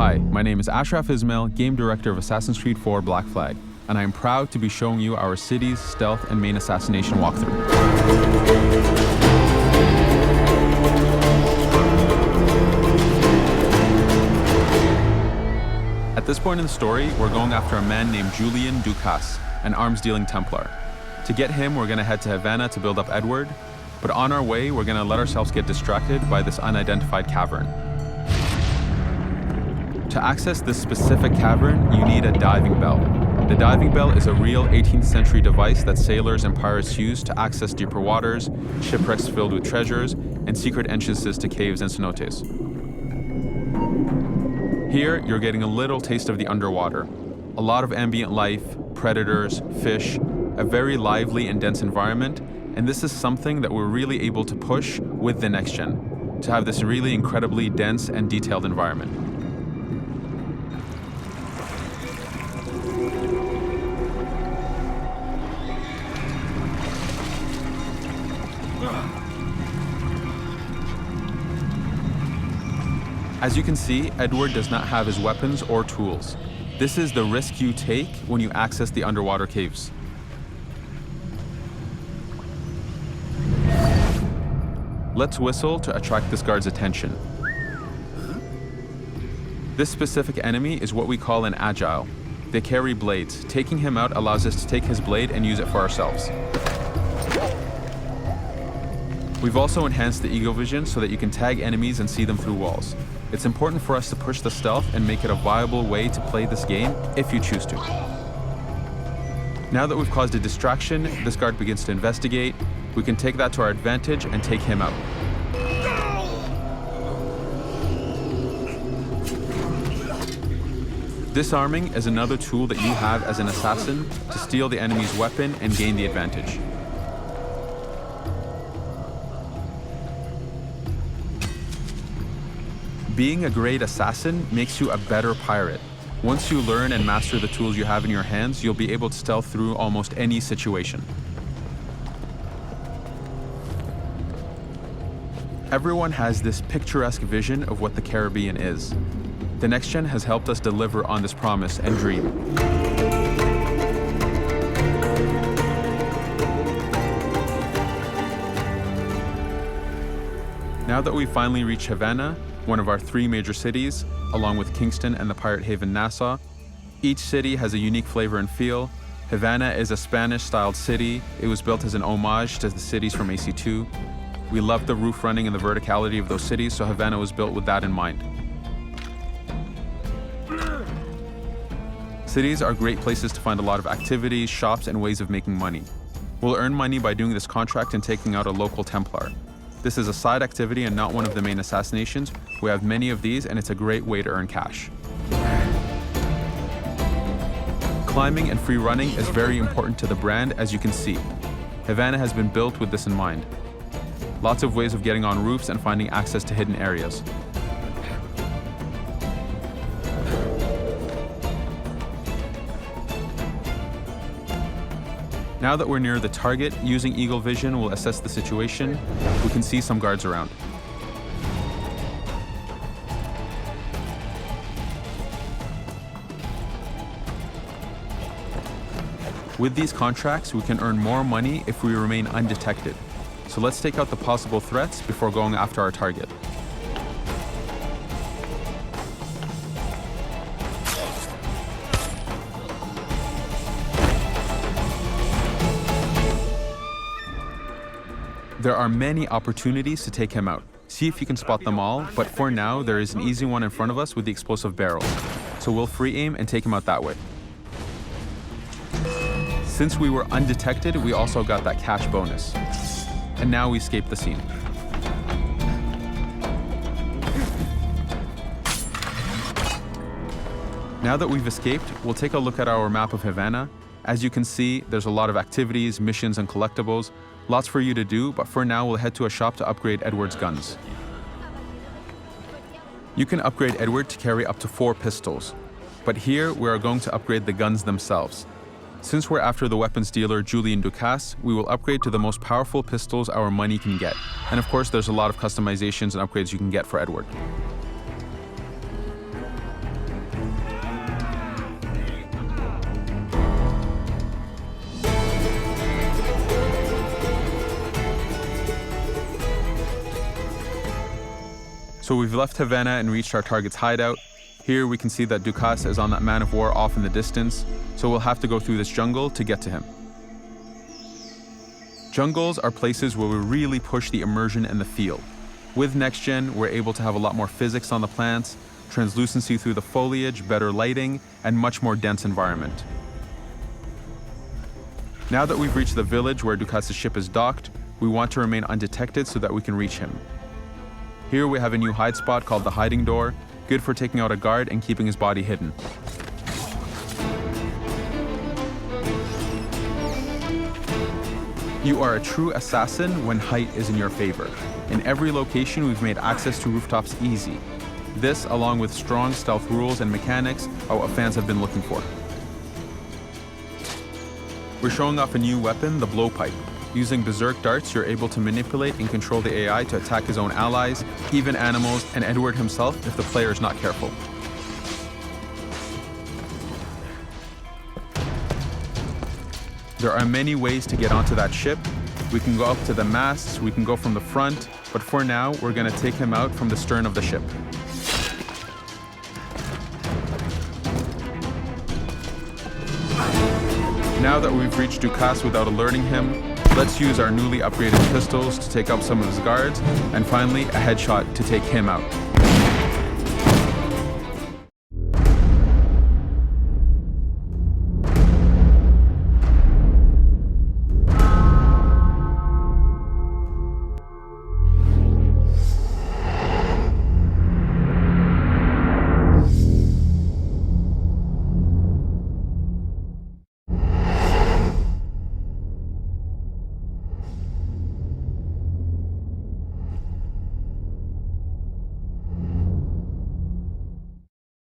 Hi, my name is Ashraf Ismail, Game Director of Assassin's Creed 4 Black Flag, and I am proud to be showing you our city's stealth and main assassination walkthrough. At this point in the story, we're going after a man named Julian Ducasse, an arms-dealing Templar. To get him, we're going to head to Havana to build up Edward, but on our way, we're going to let ourselves get distracted by this unidentified cavern. To access this specific cavern, you need a diving bell. The diving bell is a real 18th century device that sailors and pirates used to access deeper waters, shipwrecks filled with treasures, and secret entrances to caves and cenotes. Here, you're getting a little taste of the underwater. A lot of ambient life, predators, fish, a very lively and dense environment, and this is something that we're really able to push with the next gen, to have this really incredibly dense and detailed environment. As you can see, Edward does not have his weapons or tools. This is the risk you take when you access the underwater caves. Let's whistle to attract this guard's attention. This specific enemy is what we call an agile. They carry blades. Taking him out allows us to take his blade and use it for ourselves. We've also enhanced the Eagle Vision so that you can tag enemies and see them through walls. It's important for us to push the stealth and make it a viable way to play this game if you choose to. Now that we've caused a distraction, this guard begins to investigate. We can take that to our advantage and take him out. Disarming is another tool that you have as an assassin to steal the enemy's weapon and gain the advantage. Being a great assassin makes you a better pirate. Once you learn and master the tools you have in your hands, you'll be able to stealth through almost any situation. Everyone has this picturesque vision of what the Caribbean is. The Next Gen has helped us deliver on this promise and dream. Now that we've finally reached Havana, one of our 3 major cities, along with Kingston and the pirate haven Nassau, each city has a unique flavor and feel. Havana is a Spanish-styled city. It was built as an homage to the cities from AC2. We love the roof running and the verticality of those cities, so Havana was built with that in mind. Cities are great places to find a lot of activities, shops, and ways of making money. We'll earn money by doing this contract and taking out a local Templar. This is a side activity and not one of the main assassinations. We have many of these, and it's a great way to earn cash. Climbing and free running is very important to the brand, as you can see. Havana has been built with this in mind. Lots of ways of getting on roofs and finding access to hidden areas. Now that we're near the target, using Eagle Vision will assess the situation. We can see some guards around. With these contracts, we can earn more money if we remain undetected. So let's take out the possible threats before going after our target. There are many opportunities to take him out. See if you can spot them all, but for now, there is an easy one in front of us with the explosive barrel. So we'll free aim and take him out that way. Since we were undetected, we also got that cash bonus. And now we escape the scene. Now that we've escaped, we'll take a look at our map of Havana. As you can see, there's a lot of activities, missions, and collectibles. Lots for you to do, but for now, we'll head to a shop to upgrade Edward's guns. You can upgrade Edward to carry up to 4 pistols, but here we are going to upgrade the guns themselves. Since we're after the weapons dealer Julian Ducasse, we will upgrade to the most powerful pistols our money can get. And of course, there's a lot of customizations and upgrades you can get for Edward. So we've left Havana and reached our target's hideout. Here we can see that Dukas is on that man of war off in the distance, so we'll have to go through this jungle to get to him. Jungles are places where we really push the immersion and the feel. With Next Gen, we're able to have a lot more physics on the plants, translucency through the foliage, better lighting, and much more dense environment. Now that we've reached the village where Dukas' ship is docked, we want to remain undetected so that we can reach him. Here we have a new hide spot called the Hiding Door, good for taking out a guard and keeping his body hidden. You are a true assassin when height is in your favor. In every location, we've made access to rooftops easy. This, along with strong stealth rules and mechanics, are what fans have been looking for. We're showing off a new weapon, the blowpipe. Using berserk darts, you're able to manipulate and control the AI to attack his own allies, even animals, and Edward himself if the player is not careful. There are many ways to get onto that ship. We can go up to the masts, we can go from the front, but for now, we're going to take him out from the stern of the ship. Now that we've reached Dukas without alerting him, let's use our newly upgraded pistols to take out some of his guards, and finally, a headshot to take him out.